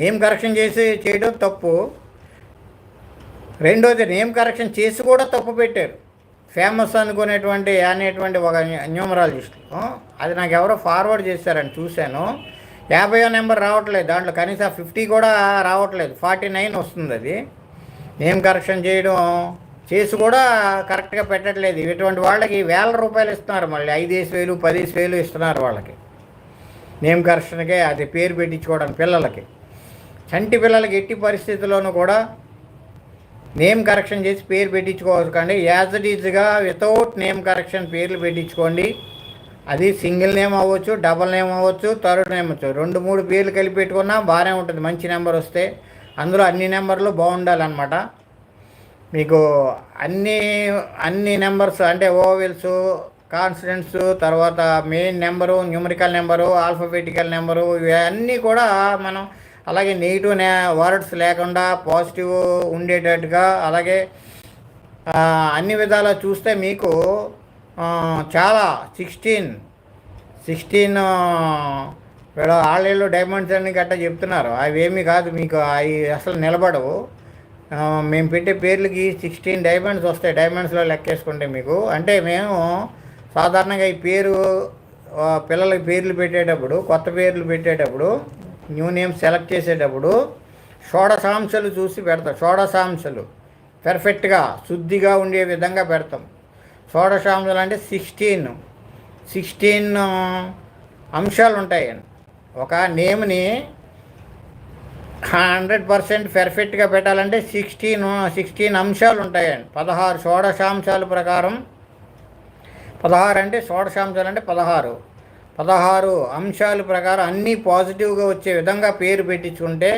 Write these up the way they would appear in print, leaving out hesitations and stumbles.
Name correction చేయడం తప్పు. రెండోది నేమ్ కరెక్షన్ చేసి కూడా తప్పు పెట్టారు. ఫేమస్ అనేటువంటి ఒక న్యూమరాలజిస్ట్, అది నాకు ఎవరో ఫార్వర్డ్ చేశారని చూశాను. 50వ నెంబర్ రావట్లేదు, దాంట్లో కనీసం 50 కూడా రావట్లేదు, 49 వస్తుంది. అది నేమ్ కరెక్షన్ చేసి కూడా కరెక్ట్గా పెట్టట్లేదు. ఇటువంటి వాళ్ళకి ₹1000 ఇస్తున్నారు, మళ్ళీ 5,000 10,000 ఇస్తున్నారు వాళ్ళకి నేమ్ కరెక్షన్కే, అది పేరు పెట్టించుకోవడానికి. పిల్లలకి, చంటి పిల్లలకి ఎట్టి పరిస్థితుల్లోనూ కూడా నేమ్ కరెక్షన్ చేసి పేరు పెట్టించుకోవకండి. యాజ్ ఇట్ ఈజ్గా వితౌట్ నేమ్ కరెక్షన్ పేర్లు పెట్టించుకోండి. అది సింగిల్ నేమ్ అవ్వచ్చు, డబల్ నేమ్ అవ్వచ్చు, థర్డ్ నేమ్ అవ్వచ్చు. 2-3 పేర్లు కలిపి పెట్టుకున్నా బాగానే ఉంటుంది. మంచి నెంబర్ వస్తే అందులో అన్ని నెంబర్లు బాగుండాలన్నమాట. మీకు అన్ని నెంబర్స్ అంటే ఓవెల్స్, కాన్స్టెంట్స్, తర్వాత main number, numerical number, alphabetical number, ఇవన్నీ కూడా మనం అలాగే నెగిటివ్ వర్డ్స్ లేకుండా పాజిటివ్ ఉండేటట్టుగా, అలాగే అన్ని విధాలా చూస్తే మీకు చాలా 16 ఆళ్ళేళ్ళు డైమండ్స్ అని గట్టా చెప్తున్నారు. అవి ఏమీ కాదు, మీకు అవి అసలు నిలబడవు. మేము పెట్టే పేర్లకి 16 డైమండ్స్ వస్తాయి, డైమండ్స్లో లెక్కేసుకుంటే మీకు. అంటే మేము సాధారణంగా ఈ పిల్లలకి పేర్లు పెట్టేటప్పుడు, కొత్త పేర్లు పెట్టేటప్పుడు, న్యూ నేమ్ సెలెక్ట్ చేసేటప్పుడు షోడశాంశాలు చూసి పెడతాం. షోడశాంశాలు పర్ఫెక్ట్గా శుద్ధిగా ఉండే విధంగా పెడతాం. షోడశాంశాలు అంటే 16 అంశాలు ఉంటాయండి. ఒక నేమ్ని 100% పర్ఫెక్ట్గా పెట్టాలంటే 16 అంశాలు ఉంటాయండి. 16 షోడశాంశాల ప్రకారం, 16 అంటే షోడశాంశాలు అంటే 16 అంశాల ప్రకారం అన్నీ పాజిటివ్గా వచ్చే విధంగా పేరు పెట్టించుకుంటే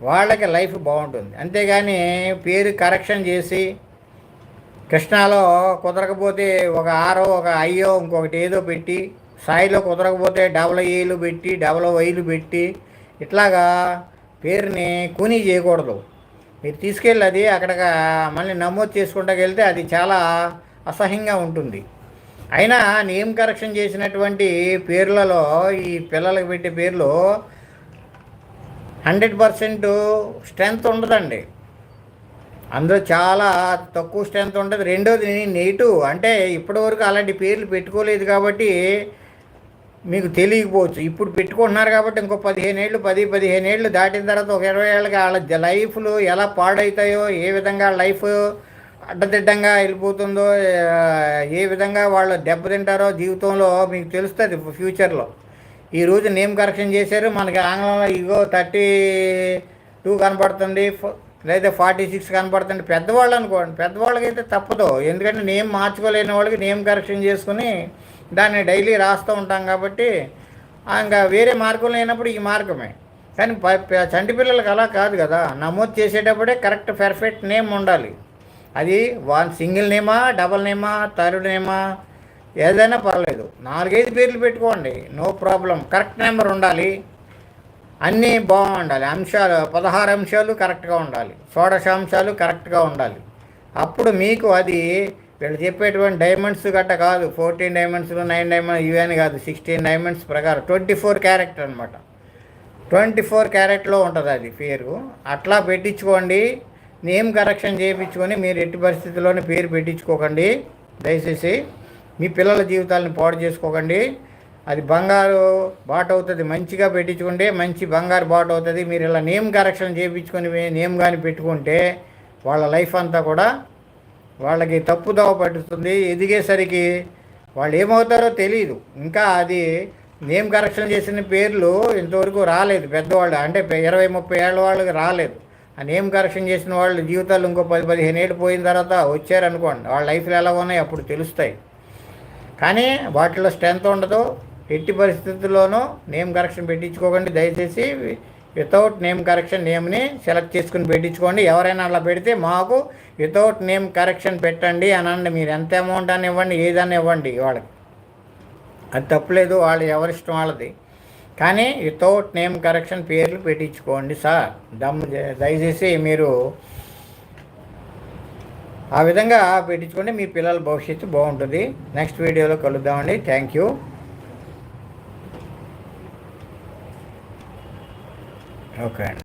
వాళ్ళకి లైఫ్ బాగుంటుంది. అంతేగాని పేరు కరెక్షన్ చేసి కృష్ణాలో కుదరకపోతే ఒక ఆరో, ఒక అయ్యో, ఇంకొకటి ఏదో పెట్టి, సాయిలో కుదరకపోతే డబల్ ఏలు పెట్టి, డబల్ వైలు పెట్టి, ఇట్లాగా పేరుని కూనీ చేయకూడదు. మీరు తీసుకెళ్ళి అది అక్కడ మళ్ళీ నమోదు చేసుకుంటూ వెళ్తే అది చాలా అసహ్యంగా ఉంటుంది. అయినా నేమ్ కరెక్షన్ చేసినటువంటి పేర్లలో ఈ పిల్లలకు పెట్టే పేర్లు 100% స్ట్రెంత్ ఉండదండి. అందులో చాలా తక్కువ స్ట్రెంత్ ఉంటుంది. రెండోది నెగిటివ్, అంటే ఇప్పటివరకు అలాంటి పేర్లు పెట్టుకోలేదు కాబట్టి మీకు తెలియకపోవచ్చు. ఇప్పుడు పెట్టుకుంటున్నారు కాబట్టి ఇంకో 10-15 ఏళ్ళు దాటిన తర్వాత ఒక 20 ఏళ్ళకి వాళ్ళ లైఫ్లు ఎలా పాడవుతాయో, ఏ విధంగా లైఫ్ అడ్డదిడ్డంగా వెళ్ళిపోతుందో, ఏ విధంగా వాళ్ళు దెబ్బతింటారో జీవితంలో మీకు తెలుస్తుంది ఫ్యూచర్లో. ఈరోజు నేమ్ కరెక్షన్ చేశారు, మనకి ఆంగ్లంలో ఇగో 32 కనపడుతుంది, లేదా 46 కనపడుతుంది. పెద్దవాళ్ళు అనుకోండి, పెద్దవాళ్ళకైతే తప్పదు. ఎందుకంటే నేమ్ మార్చుకోలేని వాళ్ళకి నేమ్ కరెక్షన్ చేసుకుని దాన్ని డైలీ రాస్తూ ఉంటాం కాబట్టి ఇంకా వేరే మార్గం లేనప్పుడు ఈ మార్గమే. కానీ చంటి పిల్లలకి అలా కాదు కదా, నమోదు చేసేటప్పుడే కరెక్ట్ పర్ఫెక్ట్ నేమ్ ఉండాలి. అది సింగిల్ నేమా, డబల్ నేమా, థర్డ్ నేమా, ఏదైనా పర్లేదు. 4-5 పేర్లు పెట్టుకోండి, నో ప్రాబ్లం. కరెక్ట్ నెంబర్ ఉండాలి, అన్నీ బాగుండాలి. 16 అంశాలు కరెక్ట్గా ఉండాలి, షోడశాంశాలు కరెక్ట్గా ఉండాలి. అప్పుడు మీకు అది వీళ్ళు చెప్పేటువంటి డైమండ్స్ గట్ట కాదు, 14 డైమండ్స్, 9 డైమండ్స్ ఇవన్నీ కాదు, 16 డైమండ్స్ ప్రకారం 24 క్యారెట్ అనమాట. 24 క్యారెట్లో ఉంటుంది అది పేరు. అట్లా పెట్టించుకోండి. నేమ్ కరెక్షన్ చేయించుకొని మీరు ఎట్టి పరిస్థితుల్లోనే పేరు పెట్టించుకోకండి దయచేసి. మీ పిల్లల జీవితాలను పాడు చేసుకోకండి. అది బంగారు బాట అవుతుంది. మంచిగా పెట్టించుకుంటే మంచి బంగారు బాట అవుతుంది. మీరు ఇలా నేమ్ కరెక్షన్ చేయించుకొని నేమ్ కానీ పెట్టుకుంటే వాళ్ళ లైఫ్ అంతా కూడా వాళ్ళకి తప్పుదోవ పట్టుతుంది. ఎదిగేసరికి వాళ్ళు ఏమవుతారో తెలియదు. ఇంకా అది నేమ్ కరెక్షన్ చేసిన పేర్లు ఇంతవరకు రాలేదు పెద్దవాళ్ళు, అంటే 20-30 ఏళ్ళ వాళ్ళకి రాలేదు. ఆ నేమ్ కరెక్షన్ చేసిన వాళ్ళు జీవితాలు ఇంకో 10-15 ఏళ్ళు పోయిన తర్వాత వచ్చారనుకోండి, వాళ్ళ లైఫ్లు ఎలా ఉన్నాయి అప్పుడు తెలుస్తాయి. కానీ వాటిలో స్ట్రెంత్ ఉండదు. ఎట్టి పరిస్థితుల్లోనూ నేమ్ కరెక్షన్ పెట్టించుకోకండి దయచేసి. వితౌట్ నేమ్ కరెక్షన్ నేమ్ని సెలెక్ట్ చేసుకుని పెట్టించుకోండి. ఎవరైనా అలా పెడితే మాకు వితౌట్ నేమ్ కరెక్షన్ పెట్టండి అనండి. మీరు ఎంత అమౌంట్ అని ఇవ్వండి, ఏదైనా ఇవ్వండి వాళ్ళకి, అది తప్పులేదు, వాళ్ళు ఎవరిష్టం వాళ్ళది. కానీ వితౌట్ నేమ్ కరెక్షన్ పేర్లు పెట్టించుకోండి సార్. దయచేసి మీరు ఆ విధంగా పెట్టించుకోండి, మీ పిల్లల భవిష్యత్తు బాగుంటుంది. నెక్స్ట్ వీడియోలో కలుద్దామండి. Thank you. ఓకే అండి.